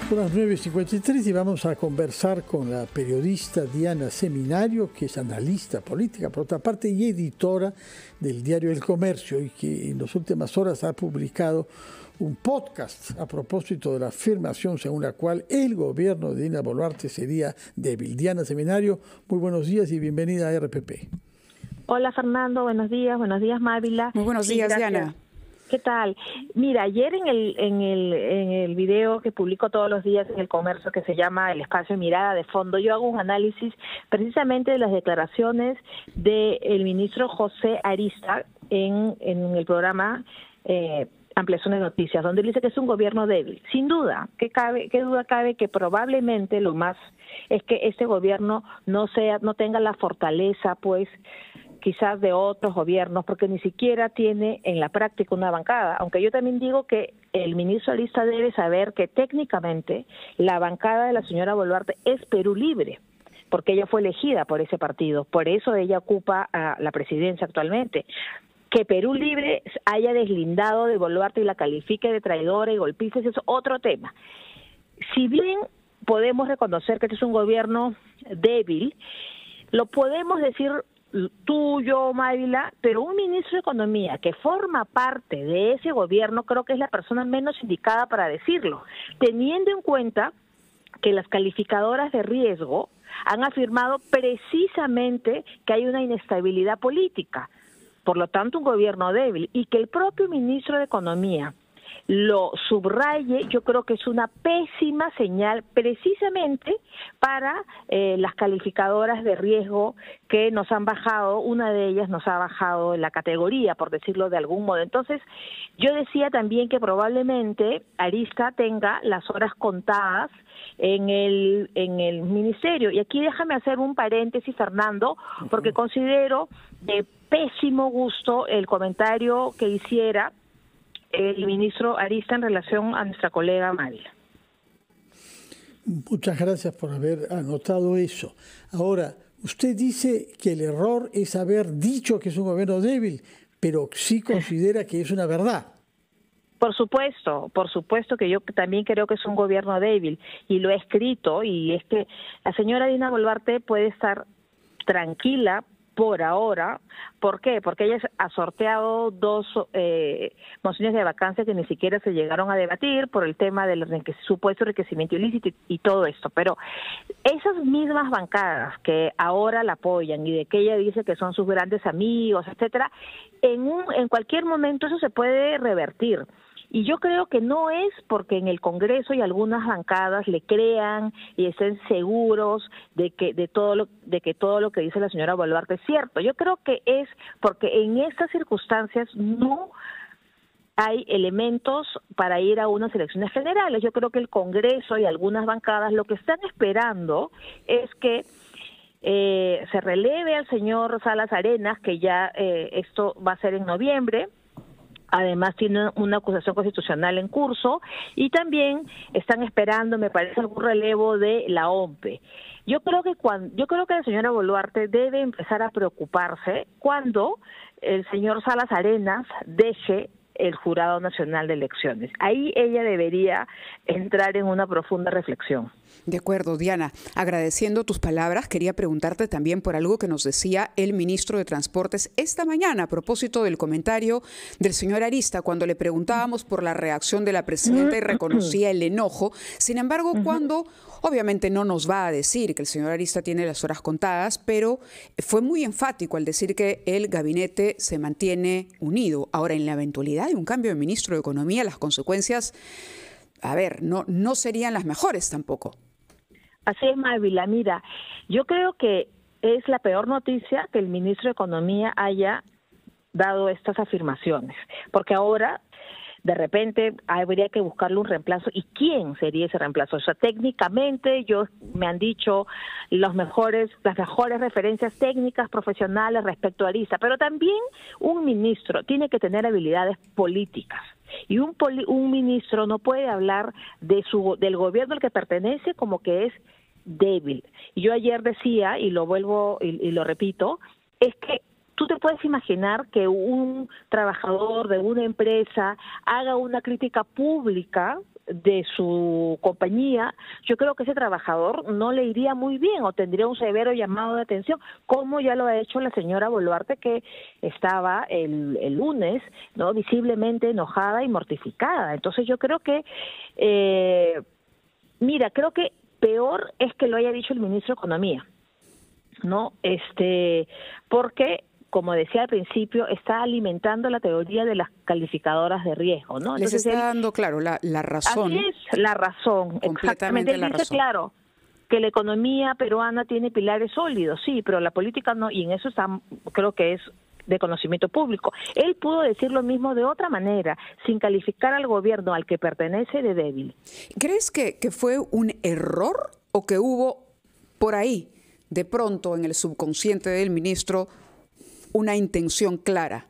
Son las 9:53 y vamos a conversar con la periodista Diana Seminario, que es analista política, por otra parte, y editora del diario El Comercio, y que en las últimas horas ha publicado un podcast a propósito de la afirmación según la cual el gobierno de Dina Boluarte sería débil. Diana Seminario, muy buenos días y bienvenida a RPP. Hola Fernando, buenos días Mávila. Muy buenos días, gracias. Diana. ¿Qué tal? Mira, ayer en el video que publico todos los días en El Comercio, que se llama El Espacio Mirada de Fondo, yo hago un análisis precisamente de las declaraciones del ministro José Arista en el programa Ampliación de Noticias, donde él dice que es un gobierno débil. Sin duda, ¿qué duda cabe que probablemente lo más es que este gobierno no tenga la fortaleza, pues, quizás de otros gobiernos, porque ni siquiera tiene en la práctica una bancada, aunque yo también digo que el ministro Arista debe saber que técnicamente la bancada de la señora Boluarte es Perú Libre, porque ella fue elegida por ese partido, por eso ella ocupa la presidencia actualmente. Que Perú Libre haya deslindado de Boluarte y la califique de traidora y golpista es otro tema. Si bien podemos reconocer que este es un gobierno débil, lo podemos decir tú, yo, Mávila, pero un ministro de Economía que forma parte de ese gobierno creo que es la persona menos indicada para decirlo, teniendo en cuenta que las calificadoras de riesgo han afirmado precisamente que hay una inestabilidad política, por lo tanto un gobierno débil, y que el propio ministro de Economía lo subraye, yo creo que es una pésima señal precisamente para las calificadoras de riesgo que nos han bajado, una de ellas nos ha bajado en la categoría, por decirlo de algún modo. Entonces, yo decía también que probablemente Arista tenga las horas contadas en el ministerio. Y aquí déjame hacer un paréntesis, Fernando, porque considero de pésimo gusto el comentario que hiciera el ministro Arista en relación a nuestra colega Mávila. Muchas gracias por haber anotado eso. Ahora, usted dice que el error es haber dicho que es un gobierno débil, pero sí considera que es una verdad. Por supuesto que yo también creo que es un gobierno débil y lo he escrito, y es que la señora Dina Boluarte puede estar tranquila por ahora. ¿Por qué? Porque ella ha sorteado dos mociones de vacancia que ni siquiera se llegaron a debatir por el tema del supuesto enriquecimiento ilícito y todo esto. Pero esas mismas bancadas que ahora la apoyan y de que ella dice que son sus grandes amigos, etcétera, en cualquier momento eso se puede revertir. Y yo creo que no es porque en el Congreso y algunas bancadas le crean y estén seguros de que todo lo que dice la señora Boluarte es cierto. Yo creo que es porque en estas circunstancias no hay elementos para ir a unas elecciones generales. Yo creo que el Congreso y algunas bancadas lo que están esperando es que se releve al señor Salas Arenas, que ya esto va a ser en noviembre. Además tiene una acusación constitucional en curso, y también están esperando, me parece, algún relevo de la OMPE. Yo creo que la señora Boluarte debe empezar a preocuparse cuando el señor Salas Arenas deje el Jurado Nacional de Elecciones. Ahí ella debería entrar en una profunda reflexión. De acuerdo, Diana. Agradeciendo tus palabras, quería preguntarte también por algo que nos decía el ministro de Transportes esta mañana a propósito del comentario del señor Arista, cuando le preguntábamos por la reacción de la presidenta y reconocía el enojo. Sin embargo, cuando obviamente no nos va a decir que el señor Arista tiene las horas contadas, pero fue muy enfático al decir que el gabinete se mantiene unido. Ahora, en la eventualidad de un cambio de ministro de Economía, las consecuencias, no serían las mejores tampoco. Así es, Mávila. Mira, yo creo que es la peor noticia que el ministro de Economía haya dado estas afirmaciones, porque ahora de repente habría que buscarle un reemplazo. ¿Y quién sería ese reemplazo? O sea, técnicamente me han dicho las mejores referencias técnicas, profesionales respecto a Arista, pero también un ministro tiene que tener habilidades políticas. Y un ministro no puede hablar del gobierno al que pertenece como que es débil. Y yo ayer decía, y lo vuelvo y lo repito, es que tú te puedes imaginar que un trabajador de una empresa haga una crítica pública de su compañía, yo creo que ese trabajador no le iría muy bien o tendría un severo llamado de atención, como ya lo ha hecho la señora Boluarte, que estaba el lunes, ¿no?, visiblemente enojada y mortificada. Entonces yo creo que, creo que peor es que lo haya dicho el ministro de Economía, ¿no? Porque, como decía al principio, está alimentando la teoría de las calificadoras de riesgo, ¿no? Entonces, les está dando, claro, la razón. Así es, la razón, completamente exactamente. Él dice, claro, que la economía peruana tiene pilares sólidos, sí, pero la política no, y en eso está, creo que es de conocimiento público. Él pudo decir lo mismo de otra manera, sin calificar al gobierno al que pertenece de débil. ¿Crees que fue un error o que hubo por ahí, de pronto, en el subconsciente del ministro, una intención clara?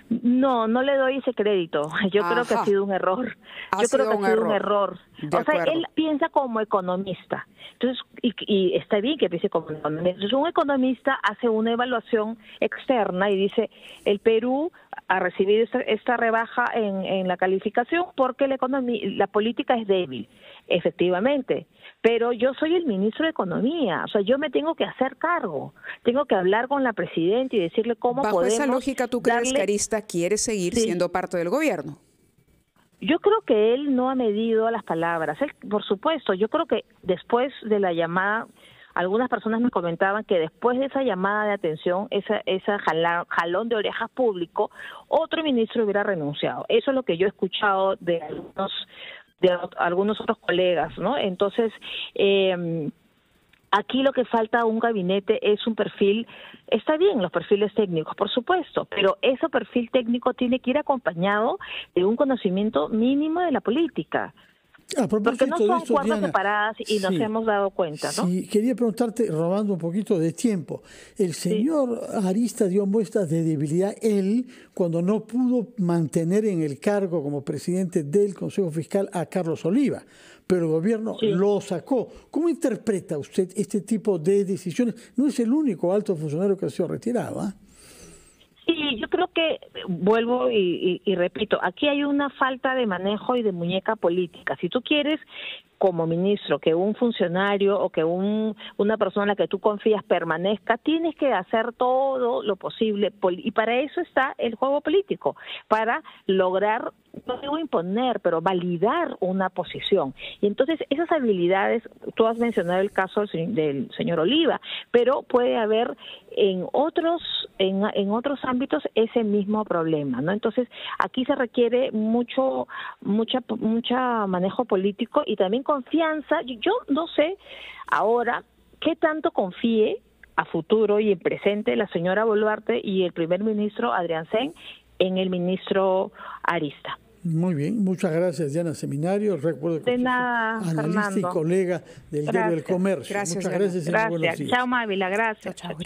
No, no le doy ese crédito. Yo creo que ha sido un error. Yo creo que ha sido un error. O sea, él piensa como economista. Entonces, y está bien que piense como economista. Entonces, un economista hace una evaluación externa y dice, el Perú ha recibido esta rebaja en la calificación porque la política es débil. Efectivamente, pero yo soy el ministro de Economía, o sea, yo me tengo que hacer cargo, tengo que hablar con la presidenta y decirle cómo podemos. Bajo esa lógica, ¿tú crees que Arista quiere seguir siendo parte del gobierno? Yo creo que él no ha medido las palabras. Él, por supuesto, yo creo que después de la llamada, algunas personas me comentaban que después de esa llamada de atención, esa jalón de orejas público, otro ministro hubiera renunciado. Eso es lo que yo he escuchado de algunos otros colegas, ¿no? Entonces, aquí lo que falta a un gabinete es un perfil. Está bien los perfiles técnicos, por supuesto, pero ese perfil técnico tiene que ir acompañado de un conocimiento mínimo de la política. Porque no son cuartas separadas y nos hemos dado cuenta, ¿no? Sí, quería preguntarte, robando un poquito de tiempo, el señor Arista dio muestras de debilidad, él, cuando no pudo mantener en el cargo como presidente del Consejo Fiscal a Carlos Oliva, pero el gobierno lo sacó. ¿Cómo interpreta usted este tipo de decisiones? No es el único alto funcionario que ha sido retirado, ¿ah? Sí, yo creo que, vuelvo y repito, aquí hay una falta de manejo y de muñeca política. Si tú quieres, como ministro, que un funcionario o que una persona en la que tú confías permanezca, tienes que hacer todo lo posible, y para eso está el juego político, para lograr, no digo imponer, pero validar una posición. Y entonces esas habilidades, tú has mencionado el caso del señor Oliva, pero puede haber en otros ámbitos ese mismo problema, ¿no? Entonces aquí se requiere mucho manejo político y también confianza. Yo no sé ahora qué tanto confíe a futuro y en presente la señora Boluarte y el primer ministro Adrián Sen en el ministro Arista. Muy bien, muchas gracias, Diana Seminario. Recuerdo que de nada, analista Fernando. Y colega del diario El Comercio. Gracias, muchas gracias y muy buenos días. Chao, Mávila, gracias. Chao, gracias.